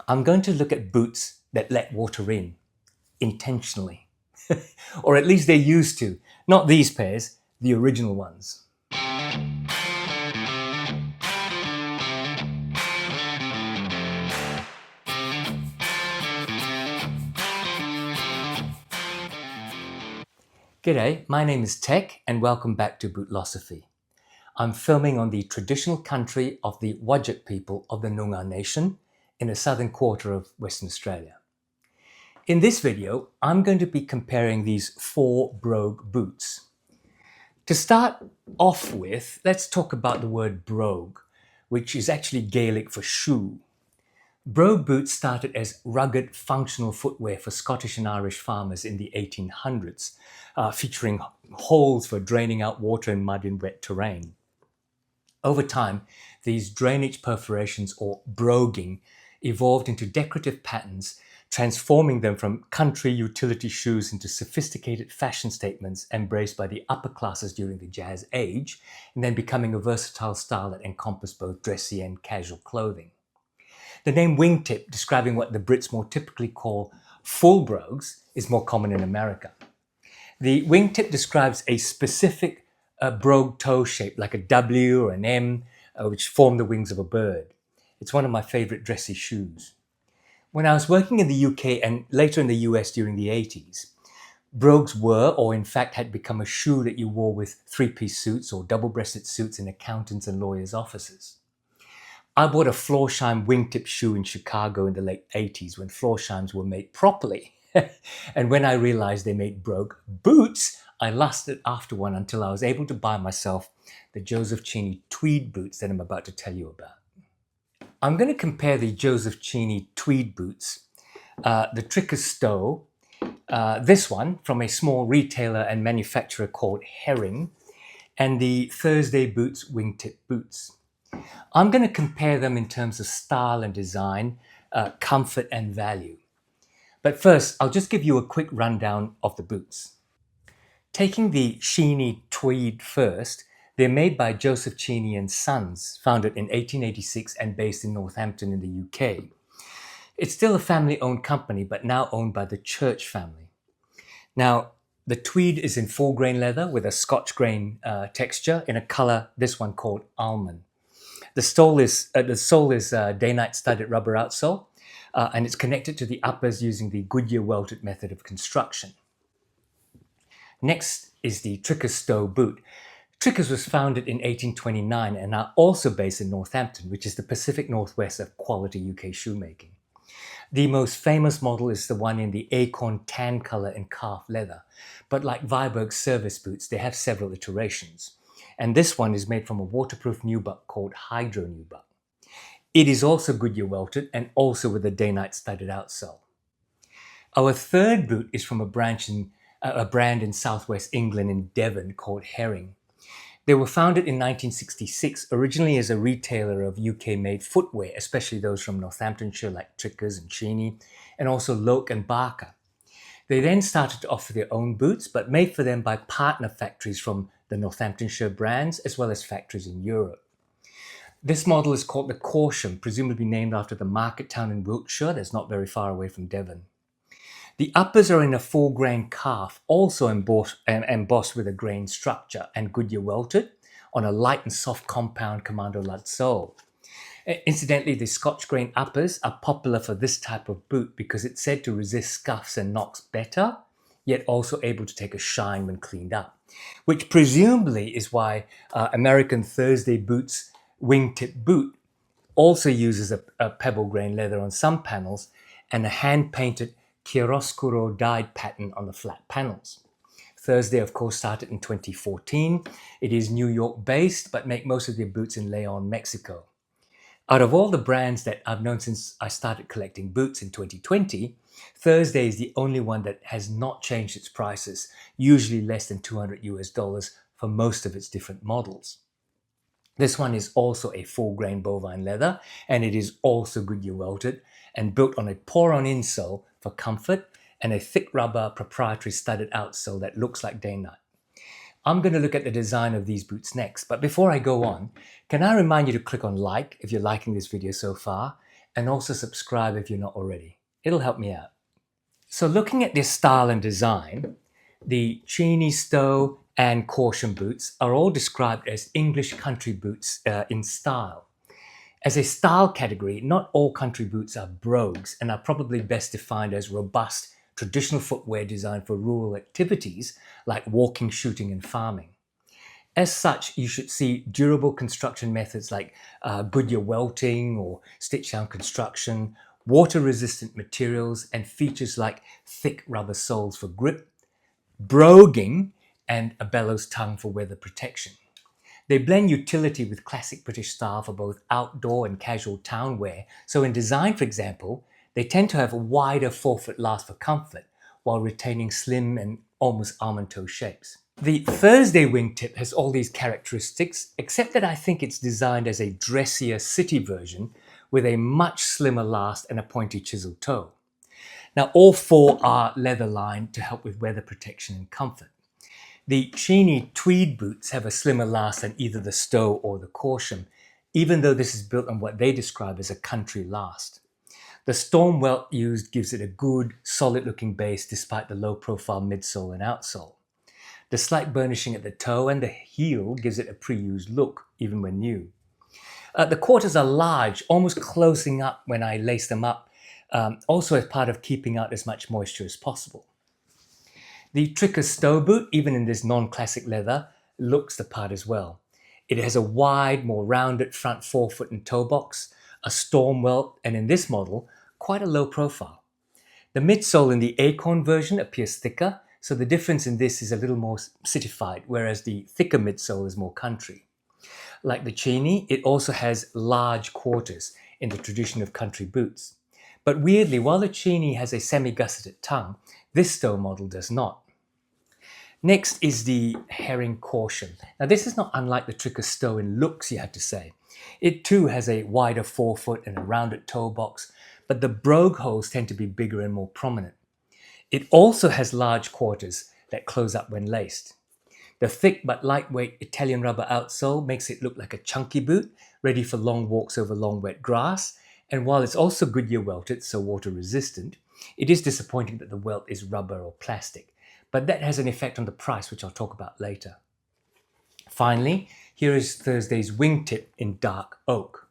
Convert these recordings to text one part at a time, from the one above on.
I'm going to look at boots that let water in, intentionally. Or at least they used to. Not these pairs, the original ones. G'day, my name is Tech and welcome back to Bootlosophy. I'm filming on the traditional country of the Whadjuk people of the Noongar Nation in the southern quarter of Western Australia. In this video, I'm going to be comparing these 4 brogue boots. To start off with, let's talk about the word brogue, which is actually Gaelic for shoe. Brogue boots started as rugged, functional footwear for Scottish and Irish farmers in the 1800s, featuring holes for draining out water and mud in wet terrain. Over time, these drainage perforations, or broguing, evolved into decorative patterns, transforming them from country utility shoes into sophisticated fashion statements embraced by the upper classes during the Jazz Age, and then becoming a versatile style that encompassed both dressy and casual clothing. The name wingtip, describing what the Brits more typically call full brogues, is more common in America. The wingtip describes a specific brogue toe shape, like a W or an M, which form the wings of a bird. It's one of my favorite dressy shoes. When I was working in the UK and later in the US during the 80s, brogues were, or in fact had become, a shoe that you wore with 3-piece suits or double-breasted suits in accountants' and lawyers' offices. I bought a Florsheim wingtip shoe in Chicago in the late 80s when Florsheims were made properly. And when I realized they made brogue boots, I lusted after one until I was able to buy myself the Joseph Cheaney Tweed boots that I'm about to tell you about. I'm going to compare the Joseph Cheaney Tweed boots, the Tricker Stow, this one from a small retailer and manufacturer called Herring, and the Thursday Boots wingtip boots. I'm going to compare them in terms of style and design, comfort and value. But first, I'll just give you a quick rundown of the boots. Taking the Cheaney Tweed first, they're made by Joseph Cheaney and Sons, founded in 1886 and based in Northampton in the UK. It's still a family-owned company, but now owned by the Church family. Now, the tweed is in full grain leather with a Scotch grain texture in a color, this one called almond. The sole is day-night studded rubber outsole, and it's connected to the uppers using the Goodyear welted method of construction. Next is the Tricker Stow boot. Trickers was founded in 1829 and are also based in Northampton, which is the Pacific Northwest of quality UK shoemaking. The most famous model is the one in the acorn tan color and calf leather, but like Viberg's service boots, they have several iterations. And this one is made from a waterproof nubuck called Hydro Nubuck. It is also Goodyear welted and also with a day-night studded outsole. Our third boot is from a brand in southwest England in Devon called Herring. They were founded in 1966, originally as a retailer of UK-made footwear, especially those from Northamptonshire like Trickers and Cheaney, and also Loke and Barker. They then started to offer their own boots, but made for them by partner factories from the Northamptonshire brands, as well as factories in Europe. This model is called the Corsham, presumably named after the market town in Wiltshire that's not very far away from Devon. The uppers are in a full grain calf, also embossed with a grain structure and Goodyear welted on a light and soft compound Commando Lud sole. Incidentally, the Scotch grain uppers are popular for this type of boot because it's said to resist scuffs and knocks better, yet also able to take a shine when cleaned up, which presumably is why American Thursday Boots wingtip boot also uses a pebble grain leather on some panels and a hand-painted chiaroscuro dyed pattern on the flat panels. Thursday, of course, started in 2014. It is New York based, but make most of their boots in Leon, Mexico. Out of all the brands that I've known since I started collecting boots in 2020, Thursday is the only one that has not changed its prices, usually less than $200 US for most of its different models. This one is also a full grain bovine leather, and it is also Goodyear welted and built on a pour-on insole for comfort and a thick rubber proprietary studded outsole that looks like day-night. I'm going to look at the design of these boots next, but before I go on, can I remind you to click on like if you're liking this video so far, and also subscribe if you're not already. It'll help me out. So looking at their style and design, the Cheaney, Stow and Corsham boots are all described as English country boots in style. As a style category, not all country boots are brogues and are probably best defined as robust, traditional footwear designed for rural activities like walking, shooting and farming. As such, you should see durable construction methods like Goodyear welting or stitch-down construction, water-resistant materials and features like thick rubber soles for grip, broguing and a bellows tongue for weather protection. They blend utility with classic British style for both outdoor and casual town wear. So in design, for example, they tend to have a wider forefoot last for comfort while retaining slim and almost almond toe shapes. The Thursday Wingtip has all these characteristics, except that I think it's designed as a dressier city version with a much slimmer last and a pointy chisel toe. Now all four are leather lined to help with weather protection and comfort. The Cheaney Tweed boots have a slimmer last than either the Stow or the Corsham, even though this is built on what they describe as a country last. The storm welt used gives it a good, solid-looking base despite the low-profile midsole and outsole. The slight burnishing at the toe and the heel gives it a pre-used look, even when new. The quarters are large, almost closing up when I lace them up, also as part of keeping out as much moisture as possible. The Tricker Stow boot, even in this non-classic leather, looks the part as well. It has a wide, more rounded front forefoot and toe box, a storm welt, and in this model, quite a low profile. The midsole in the Acorn version appears thicker, so the difference in this is a little more cityfied, whereas the thicker midsole is more country. Like the Cheaney, it also has large quarters in the tradition of country boots. But weirdly, while the Cheaney has a semi-gusseted tongue, this Stow model does not. Next is the Herring Corsham. Now this is not unlike the Tricker Stow in looks, you have to say. It too has a wider forefoot and a rounded toe box, but the brogue holes tend to be bigger and more prominent. It also has large quarters that close up when laced. The thick but lightweight Italian rubber outsole makes it look like a chunky boot, ready for long walks over long wet grass, and while it's also Goodyear welted, so water resistant, it is disappointing that the welt is rubber or plastic, but that has an effect on the price, which I'll talk about later. Finally, here is Thursday's Wingtip in dark oak.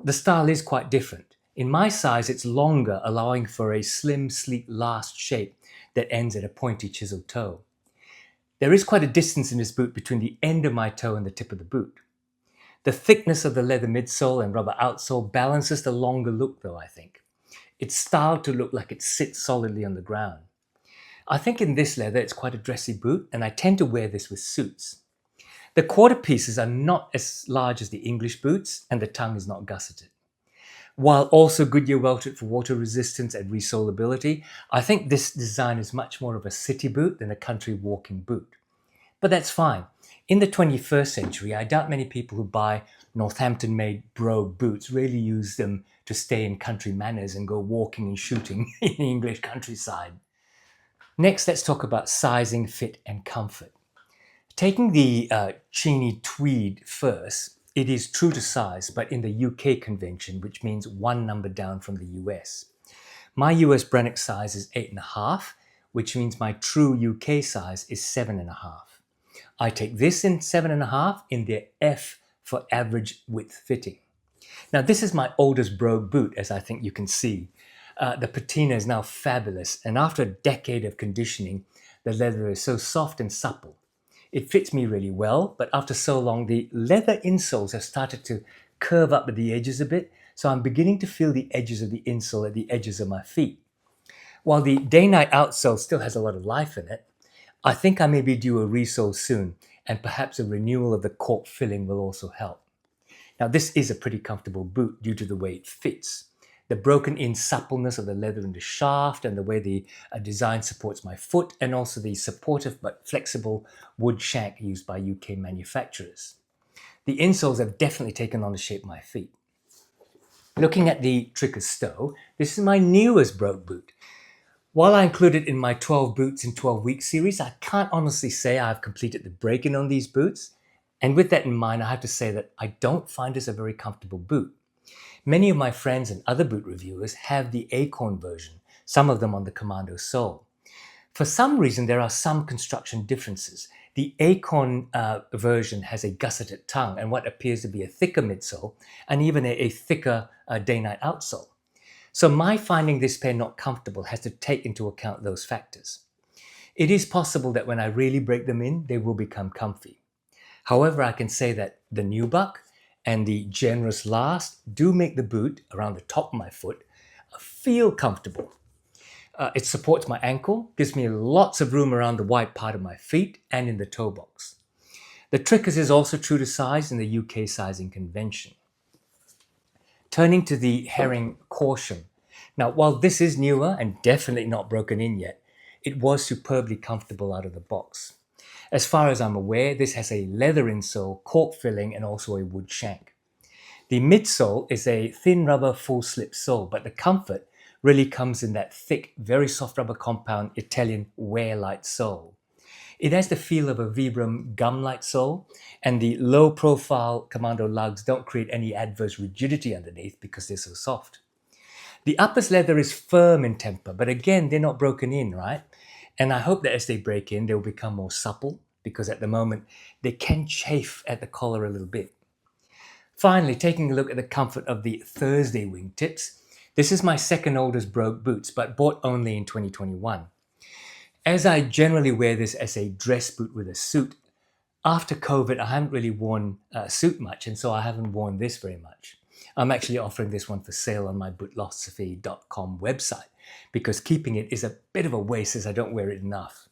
The style is quite different. In my size, it's longer, allowing for a slim, sleek last shape that ends at a pointy chiseled toe. There is quite a distance in this boot between the end of my toe and the tip of the boot. The thickness of the leather midsole and rubber outsole balances the longer look though, I think. It's styled to look like it sits solidly on the ground. I think in this leather it's quite a dressy boot, and I tend to wear this with suits. The quarter pieces are not as large as the English boots, and the tongue is not gusseted. While also Goodyear welted for water resistance and resolability, I think this design is much more of a city boot than a country walking boot. But that's fine. In the 21st century, I doubt many people who buy Northampton-made Brogue boots really use them to stay in country manners and go walking and shooting in the English countryside. Next, let's talk about sizing, fit and comfort. Taking the Cheaney Tweed first, it is true to size, but in the UK convention, which means one number down from the US. My US Brannock size is 8.5, which means my true UK size is 7.5. I take this in 7.5 in their F for average width fitting. Now this is my oldest Brogue boot, as I think you can see. The patina is now fabulous, and after a decade of conditioning, the leather is so soft and supple. It fits me really well, but after so long, the leather insoles have started to curve up at the edges a bit, so I'm beginning to feel the edges of the insole at the edges of my feet. While the day-night outsole still has a lot of life in it, I think I may be due a resole soon, and perhaps a renewal of the cork filling will also help. Now this is a pretty comfortable boot due to the way it fits. The broken-in suppleness of the leather in the shaft and the way the design supports my foot, and also the supportive but flexible wood shank used by UK manufacturers. The insoles have definitely taken on the shape of my feet. Looking at the Tricker Stow, this is my newest Brogue boot. While I include it in my 12 boots in 12 weeks series, I can't honestly say I've completed the break-in on these boots. And with that in mind, I have to say that I don't find this a very comfortable boot. Many of my friends and other boot reviewers have the Acorn version, some of them on the Commando sole. For some reason, there are some construction differences. The Acorn version has a gusseted tongue and what appears to be a thicker midsole and even a thicker day-night outsole. So my finding this pair not comfortable has to take into account those factors. It is possible that when I really break them in, they will become comfy. However, I can say that the Nubuck and the Generous Last do make the boot around the top of my foot feel comfortable. It supports my ankle, gives me lots of room around the wide part of my feet and in the toe box. The Trickers is also true to size in the UK sizing convention. Turning to the Herring Corsham. Now, while this is newer and definitely not broken in yet, it was superbly comfortable out of the box. As far as I'm aware, this has a leather insole, cork filling, and also a wood shank. The midsole is a thin rubber full slip sole, but the comfort really comes in that thick, very soft rubber compound Italian wear-light sole. It has the feel of a Vibram gum-light sole, and the low-profile Commando lugs don't create any adverse rigidity underneath because they're so soft. The upper's leather is firm in temper, but again, they're not broken in, right? And I hope that as they break in, they'll become more supple, because at the moment, they can chafe at the collar a little bit. Finally, taking a look at the comfort of the Thursday Wingtips. This is my second oldest Brogue Boots, but bought only in 2021. As I generally wear this as a dress boot with a suit, after COVID, I haven't really worn a suit much, and so I haven't worn this very much. I'm actually offering this one for sale on my bootlosophy.com website because keeping it is a bit of a waste as I don't wear it enough.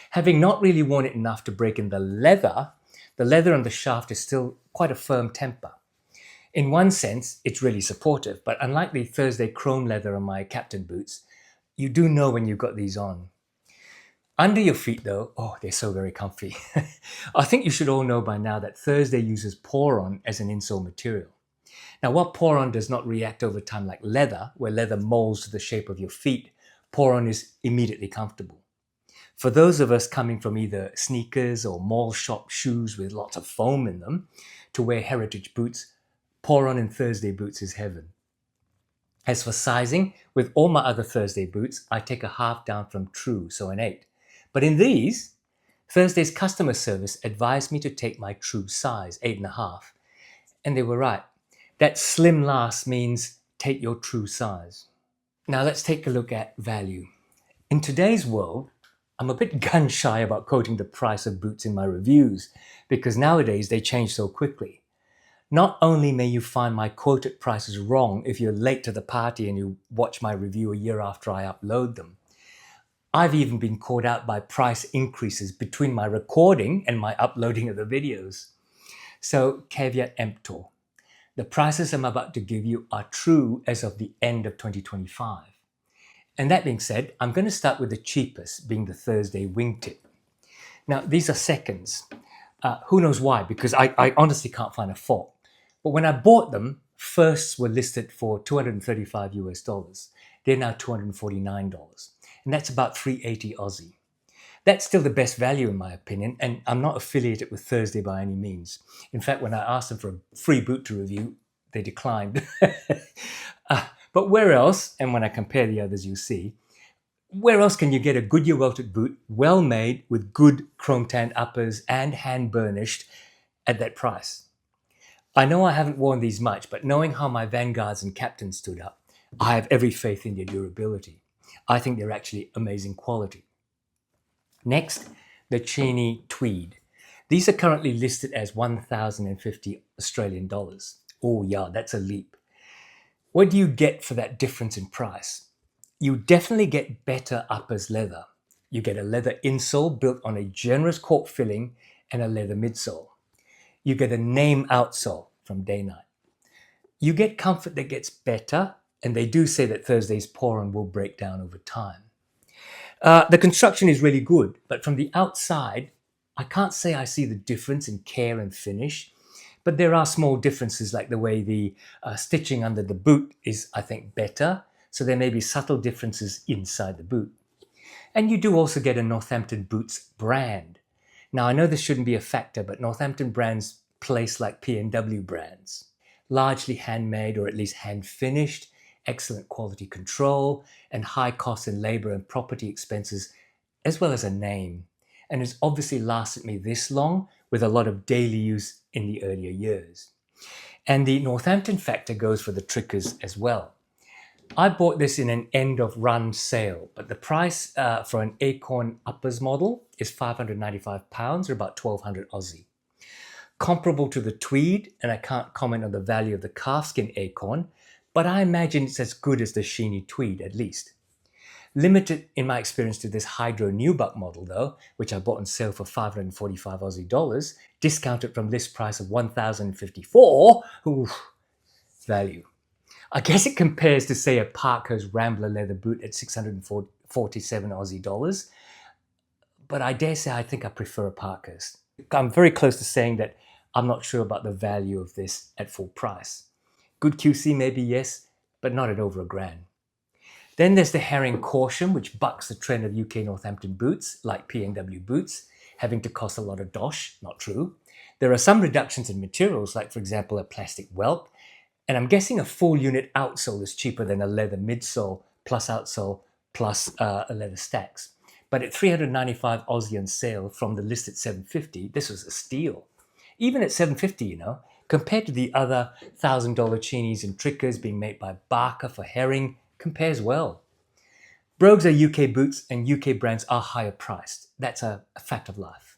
Having not really worn it enough to break in the leather on the shaft is still quite a firm temper. In one sense, it's really supportive, but unlike the Thursday chrome leather on my Captain boots, you do know when you've got these on. Under your feet though, oh, they're so very comfy. I think you should all know by now that Thursday uses Poron as an insole material. Now, while Poron does not react over time like leather, where leather molds to the shape of your feet, Poron is immediately comfortable. For those of us coming from either sneakers or mall shop shoes with lots of foam in them to wear heritage boots, Poron in Thursday boots is heaven. As for sizing, with all my other Thursday boots, I take a half down from true, so an 8. But in these, Thursday's customer service advised me to take my true size, 8.5. And they were right. That slim last means take your true size. Now let's take a look at value. In today's world, I'm a bit gun shy about quoting the price of boots in my reviews because nowadays they change so quickly. Not only may you find my quoted prices wrong if you're late to the party and you watch my review a year after I upload them, I've even been caught out by price increases between my recording and my uploading of the videos. So caveat emptor. The prices I'm about to give you are true as of the end of 2025. And that being said, I'm going to start with the cheapest, being the Thursday Wingtip. Now, these are seconds. Who knows why? Because I honestly can't find a fault. But when I bought them, firsts were listed for $235 US. They're now $249. And that's about 380 Aussie. That's still the best value in my opinion, and I'm not affiliated with Thursday by any means. In fact, when I asked them for a free boot to review, they declined. But where else, and when I compare the others you'll see, where else can you get a Goodyear welted boot, well made, with good chrome tanned uppers and hand burnished at that price? I know I haven't worn these much, but knowing how my Vanguards and Captains stood up, I have every faith in their durability. I think they're actually amazing quality. Next, the Cheaney Tweed. These are currently listed as 1,050 Australian dollars. Oh yeah, that's a leap. What do you get for that difference in price? You definitely get better uppers leather. You get a leather insole built on a generous cork filling and a leather midsole. You get a name outsole from Day-Night. You get comfort that gets better, and they do say that Thursday's Poron will break down over time. The construction is really good, but from the outside, I can't say I see the difference in care and finish, but there are small differences like the way the stitching under the boot is, I think, better, so there may be subtle differences inside the boot. And you do also get a Northampton Boots brand. Now, I know this shouldn't be a factor, but Northampton brands place like P&W brands. largely handmade or at least hand finished, excellent quality control, and high costs in labor and property expenses, as well as a name. And it's obviously lasted me this long with a lot of daily use in the earlier years. And the Northampton factor goes for the trickers as well. I bought this in an end of run sale, but the price for an Acorn Uppers model is £595 or about 1200 Aussie. Comparable to the Tweed, and I can't comment on the value of the calfskin Acorn, but I imagine it's as good as the Cheaney Tweed at least. Limited in my experience to this Hydro Nubuck model though, which I bought on sale for 545 Aussie dollars, discounted from list price of 1,054, value. I guess it compares to say a Parker's Rambler leather boot at 647 Aussie dollars, but I dare say I think I prefer a Parker's. I'm very close to saying that I'm not sure about the value of this at full price. Good QC maybe, yes, but not at over £1,000. Then there's the herring Corsham, which bucks the trend of UK Northampton boots, like P&W boots, having to cost a lot of dosh, not true. There are some reductions in materials, like for example a plastic welt, and I'm guessing a full unit outsole is cheaper than a leather midsole plus outsole plus a leather stacks. But at 395 Aussie on sale from the list at 750, this was a steal. Even at 750, you know, compared to the other $1,000 Cheaneys and trickers being made by Barker for herring, compares well. Brogues are UK boots and UK brands are higher priced. That's a fact of life.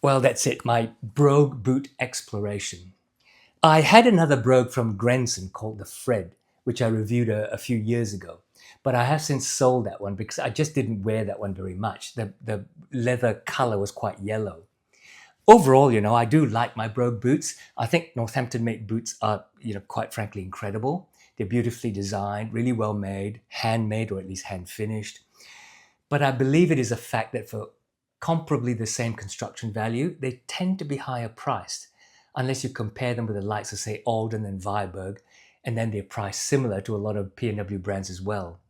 Well, that's it, my Brogue boot exploration. I had another brogue from Grenson called the Fred, which I reviewed a few years ago. But I have since sold that one because I just didn't wear that one very much. The leather color was quite yellow. Overall, you know, I do like my Brogue boots. I think Northampton-made boots are, you know, quite frankly incredible. They're beautifully designed, really well made, handmade or at least hand finished. But I believe it is a fact that for comparably the same construction value, they tend to be higher priced, unless you compare them with the likes of, say, Alden and Viberg, and then they're priced similar to a lot of P&W brands as well.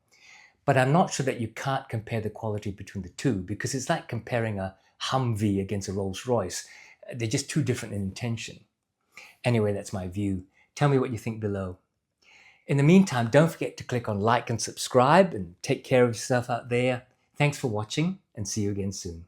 But I'm not sure that you can't compare the quality between the two, because it's like comparing a Humvee against a Rolls Royce. They're just too different in intention. Anyway, that's my view. Tell me what you think below. In the meantime, don't forget to click on like and subscribe, and take care of yourself out there. Thanks for watching, and see you again soon.